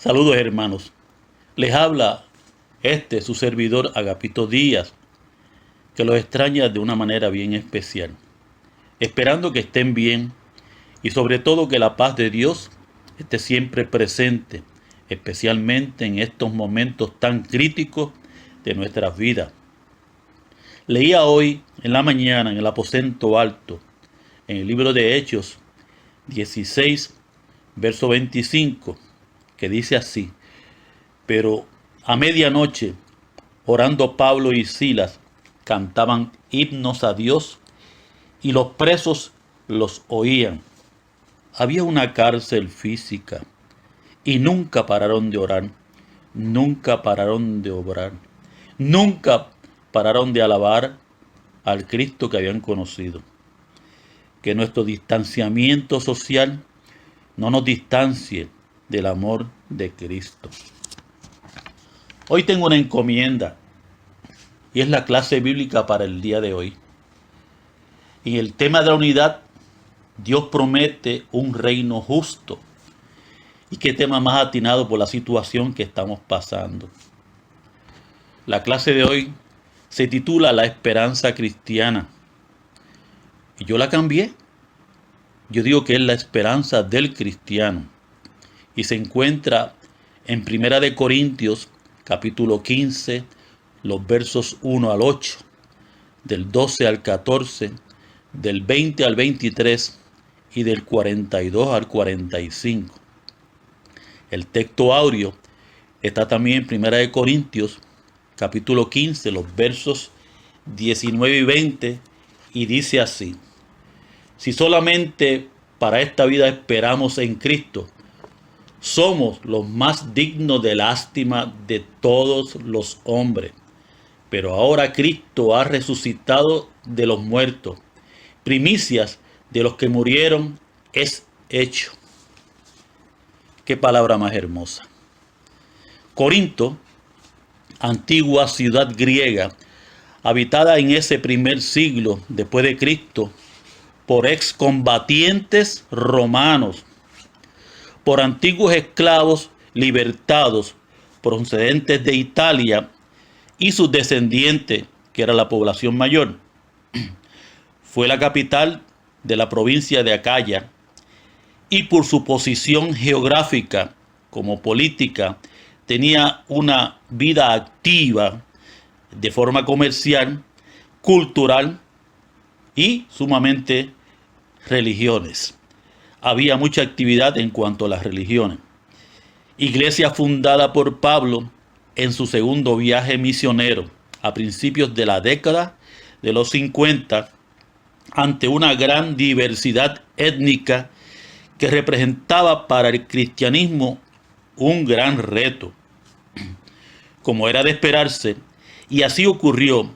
Saludos hermanos, les habla su servidor Agapito Díaz, que los extraña de una manera bien especial, esperando que estén bien y sobre todo que la paz de Dios esté siempre presente, especialmente en estos momentos tan críticos de nuestras vidas. Leía hoy en la mañana en el aposento alto, en el libro de Hechos 16, verso 25, que dice así: pero a medianoche, orando Pablo y Silas, cantaban himnos a Dios y los presos los oían. Había una cárcel física y nunca pararon de orar, nunca pararon de obrar, nunca pararon de alabar al Cristo que habían conocido. Que nuestro distanciamiento social no nos distancie del amor de Cristo. Hoy tengo una encomienda y es la clase bíblica para el día de hoy. En el tema de la unidad, Dios promete un reino justo. Y qué tema más atinado por la situación que estamos pasando. La clase de hoy se titula La esperanza cristiana. Y yo la cambié. Yo digo que es la esperanza del cristiano. Y se encuentra en 1 de Corintios, capítulo 15, los versos 1 al 8, del 12 al 14, del 20 al 23 y del 42 al 45. El texto áureo está también en 1 de Corintios, capítulo 15, los versos 19 y 20, y dice así: si solamente para esta vida esperamos en Cristo, somos los más dignos de lástima de todos los hombres. Pero ahora Cristo ha resucitado de los muertos. Primicias de los que murieron es hecho. Qué palabra más hermosa. Corinto, antigua ciudad griega, habitada en ese primer siglo después de Cristo por excombatientes romanos, por antiguos esclavos libertados procedentes de Italia y sus descendientes, que era la población mayor. Fue la capital de la provincia de Acaya y por su posición geográfica como política tenía una vida activa de forma comercial, cultural y sumamente religiones. Había mucha actividad en cuanto a las religiones. Iglesia fundada por Pablo en su segundo viaje misionero a principios de la década de los 50, ante una gran diversidad étnica que representaba para el cristianismo un gran reto. Como era de esperarse, y así ocurrió,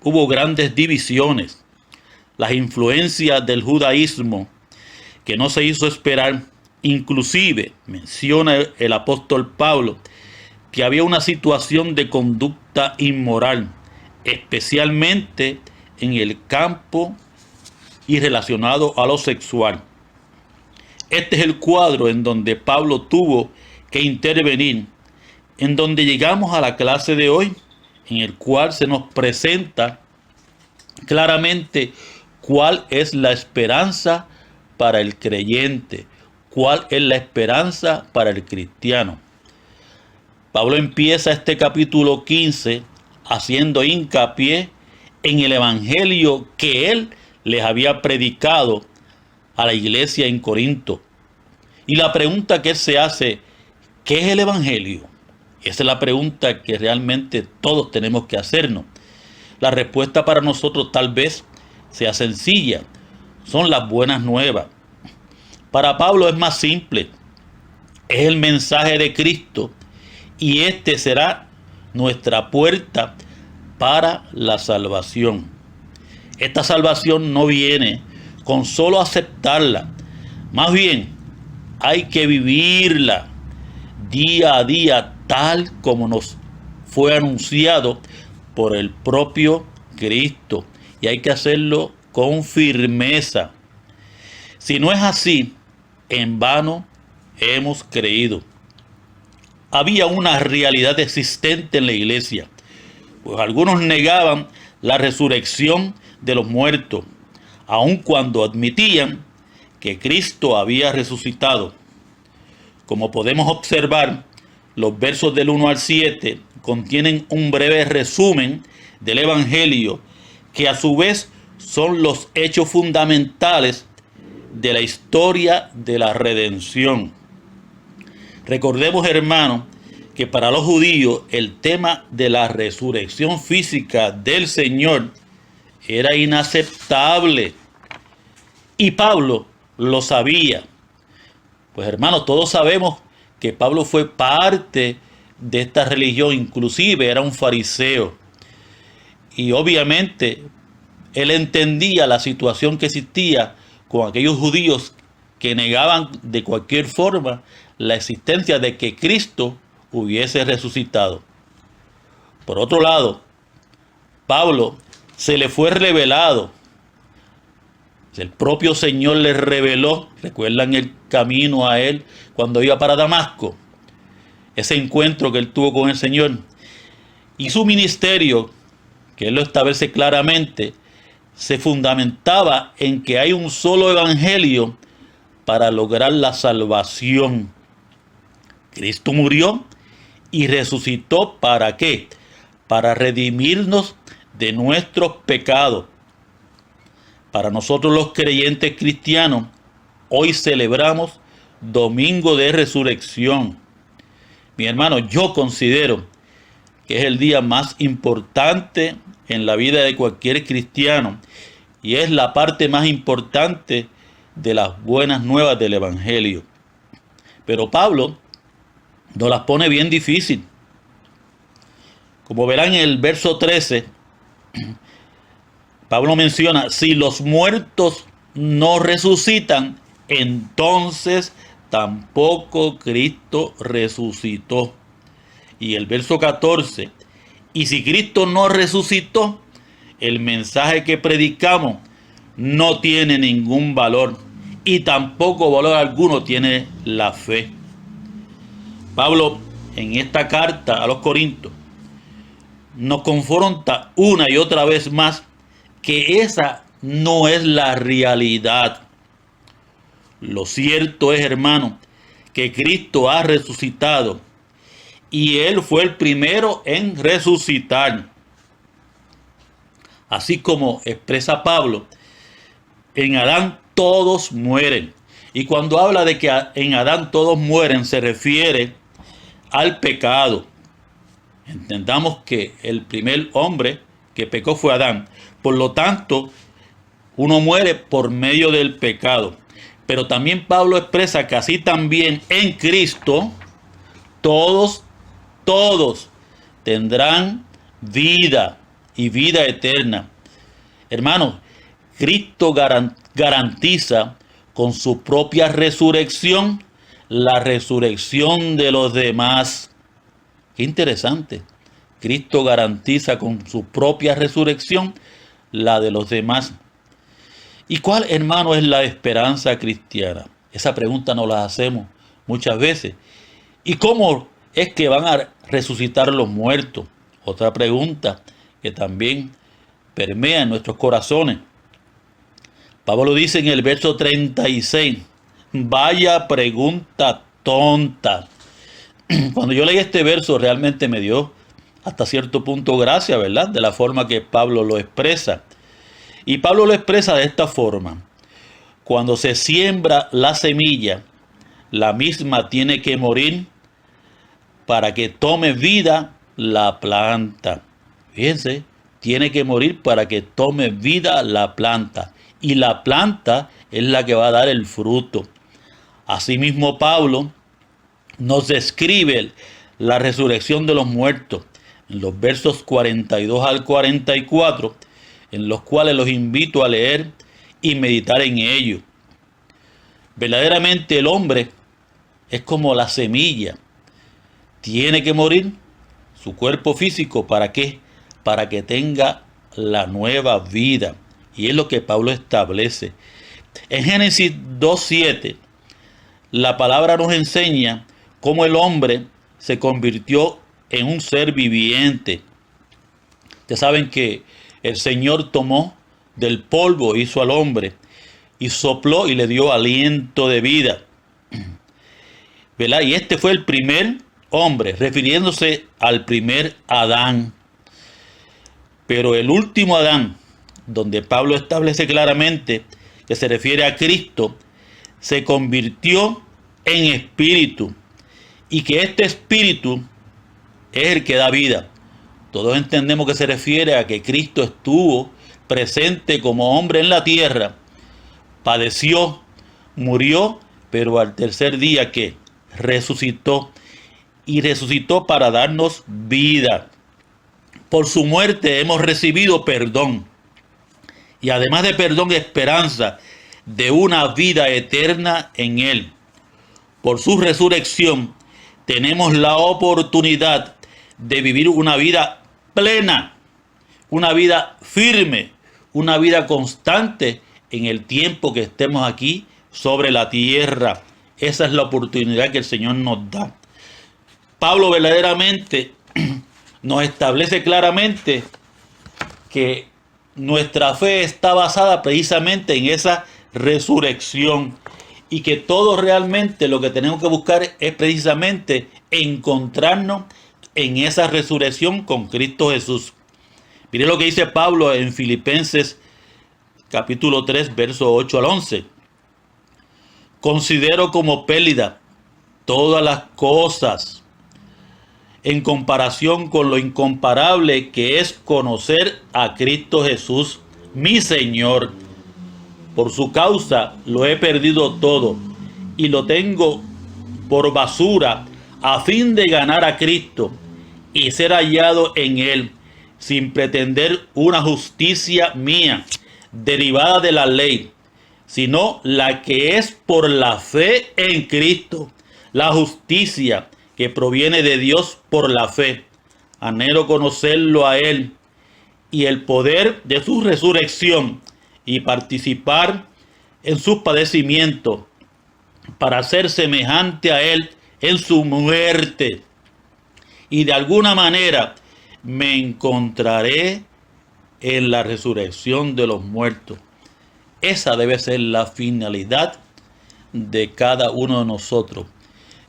hubo grandes divisiones. Las influencias del judaísmo, que no se hizo esperar, inclusive menciona el apóstol Pablo que había una situación de conducta inmoral, especialmente en el campo y relacionado a lo sexual. Este es el cuadro en donde Pablo tuvo que intervenir, en donde llegamos a la clase de hoy, en el cual se nos presenta claramente cuál es la esperanza para el creyente, cuál es la esperanza para el cristiano. Pablo empieza este capítulo 15 haciendo hincapié en el evangelio que él les había predicado a la iglesia en Corinto. Y la pregunta que él se hace: ¿qué es el evangelio? Esa es la pregunta que realmente todos tenemos que hacernos. La respuesta para nosotros tal vez sea sencilla: son las buenas nuevas. Para Pablo es más simple. Es el mensaje de Cristo y este será nuestra puerta para la salvación. Esta salvación no viene con solo aceptarla. Más bien, hay que vivirla día a día tal como nos fue anunciado por el propio Cristo. Y hay que hacerlo con firmeza. Si no es así, en vano hemos creído. había una realidad existente en la iglesia, pues algunos negaban la resurrección de los muertos, aun cuando admitían que Cristo había resucitado. Como podemos observar, los versos del 1 al 7 contienen un breve resumen del Evangelio, que a su vez son los hechos fundamentales de la historia de la redención. Recordemos, hermanos, que para los judíos el tema de la resurrección física del Señor era inaceptable. Y Pablo lo sabía. Pues hermanos, todos sabemos que Pablo fue parte de esta religión, inclusive era un fariseo. Y obviamente él entendía la situación que existía con aquellos judíos que negaban de cualquier forma la existencia de que Cristo hubiese resucitado. Por otro lado, Pablo se le fue revelado. El propio Señor le reveló, recuerdan el camino a él cuando iba para Damasco, ese encuentro que él tuvo con el Señor. Y su ministerio, que él lo establece claramente, se fundamentaba en que hay un solo evangelio para lograr la salvación. Cristo murió y resucitó, ¿para qué? Para redimirnos de nuestros pecados. Para nosotros los creyentes cristianos, hoy celebramos Domingo de Resurrección. Mi hermano, yo considero que es el día más importante en la vida de cualquier cristiano y es la parte más importante de las buenas nuevas del Evangelio. Pero Pablo nos las pone bien difícil. Como verán en el verso 13, Pablo menciona, si los muertos no resucitan, entonces tampoco Cristo resucitó. Y el verso 14, y si Cristo no resucitó, el mensaje que predicamos no tiene ningún valor y tampoco valor alguno tiene la fe. Pablo en esta carta a los Corintios nos confronta una y otra vez más que esa no es la realidad. Lo cierto es, hermano, que Cristo ha resucitado y Él fue el primero en resucitar. Así como expresa Pablo, en Adán todos mueren. Y cuando habla de que en Adán todos mueren, se refiere al pecado. Entendamos que el primer hombre que pecó fue Adán. Por lo tanto, uno muere por medio del pecado. Pero también Pablo expresa que así también en Cristo todos tendrán vida y vida eterna. Hermanos, Cristo garantiza con su propia resurrección la resurrección de los demás. Qué interesante. Cristo garantiza con su propia resurrección la de los demás. ¿Y cuál, hermano, es la esperanza cristiana? Esa pregunta nos la hacemos muchas veces. ¿Y cómo es que van a resucitar los muertos? Otra pregunta que también permea en nuestros corazones. Pablo dice en el verso 36, vaya pregunta tonta. Cuando yo leí este verso realmente me dio hasta cierto punto gracia, ¿verdad? De la forma que Pablo lo expresa. Y Pablo lo expresa de esta forma. Cuando se siembra la semilla, la misma tiene que morir para que tome vida la planta. Fíjense, tiene que morir para que tome vida la planta. Y la planta es la que va a dar el fruto. Asimismo, Pablo nos describe la resurrección de los muertos en los versos 42 al 44, en los cuales los invito a leer y meditar en ellos. Verdaderamente el hombre es como la semilla. Tiene que morir su cuerpo físico. ¿Para qué? Para que tenga la nueva vida. Y es lo que Pablo establece. En Génesis 2:7, la palabra nos enseña cómo el hombre se convirtió en un ser viviente. Ustedes saben que el Señor tomó del polvo, hizo al hombre, y sopló y le dio aliento de vida, ¿verdad? Y este fue el primer hombre, refiriéndose al primer Adán. Pero el último Adán, donde Pablo establece claramente que se refiere a Cristo, se convirtió en espíritu, y que este espíritu es el que da vida. Todos entendemos que se refiere a que Cristo estuvo presente como hombre en la tierra, padeció, murió, pero al tercer día que resucitó, y resucitó para darnos vida. Por su muerte hemos recibido perdón, y además de perdón, esperanza de una vida eterna en Él. Por su resurrección tenemos la oportunidad de vivir una vida plena, una vida firme, una vida constante en el tiempo que estemos aquí sobre la tierra. Esa es la oportunidad que el Señor nos da. Pablo verdaderamente nos establece claramente que nuestra fe está basada precisamente en esa resurrección, y que todo realmente lo que tenemos que buscar es precisamente encontrarnos en esa resurrección con Cristo Jesús. Mire lo que dice Pablo en Filipenses capítulo 3, versos 8 al 11. Considero como pérdida todas las cosas en comparación con lo incomparable que es conocer a Cristo Jesús, mi Señor. Por su causa lo he perdido todo y lo tengo por basura, a fin de ganar a Cristo y ser hallado en Él, sin pretender una justicia mía derivada de la ley, sino la que es por la fe en Cristo, la justicia que proviene de Dios por la fe. Anhelo conocerlo a Él y el poder de su resurrección, y participar en sus padecimientos, para ser semejante a Él en su muerte, y de alguna manera me encontraré en la resurrección de los muertos. Esa debe ser la finalidad de cada uno de nosotros.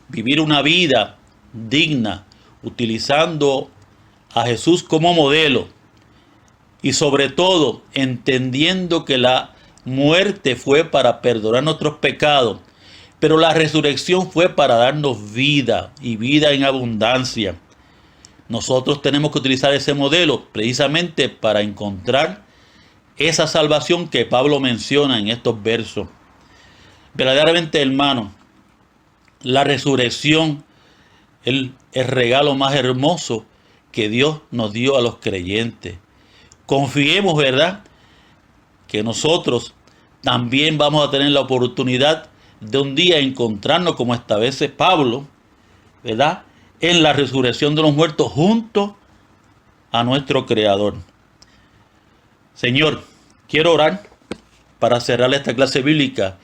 Vivir una vida digna, utilizando a Jesús como modelo, y sobre todo entendiendo que la muerte fue para perdonar nuestros pecados, pero la resurrección fue para darnos vida, y vida en abundancia. Nosotros tenemos que utilizar ese modelo precisamente para encontrar esa salvación que Pablo menciona en estos versos. Verdaderamente, hermano, la resurrección es el regalo más hermoso que Dios nos dio a los creyentes. Confiemos, ¿verdad?, que nosotros también vamos a tener la oportunidad de un día encontrarnos, como establece Pablo, ¿verdad?, en la resurrección de los muertos junto a nuestro Creador. Señor, quiero orar para cerrar esta clase bíblica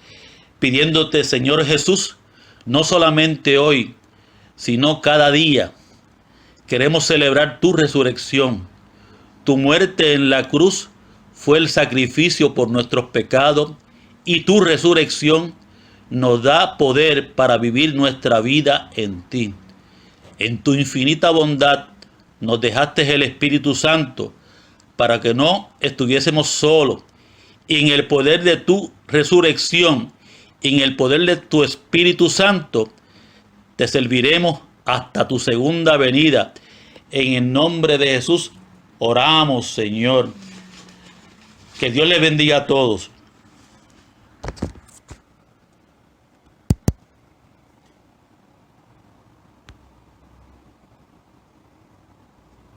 pidiéndote, Señor Jesús, no solamente hoy, sino cada día, queremos celebrar tu resurrección. Tu muerte en la cruz fue el sacrificio por nuestros pecados, y tu resurrección nos da poder para vivir nuestra vida en ti. En tu infinita bondad nos dejaste el Espíritu Santo para que no estuviésemos solos. Y en el poder de tu resurrección, en el poder de tu Espíritu Santo, te serviremos hasta tu segunda venida. En el nombre de Jesús oramos, Señor. Que Dios les bendiga a todos.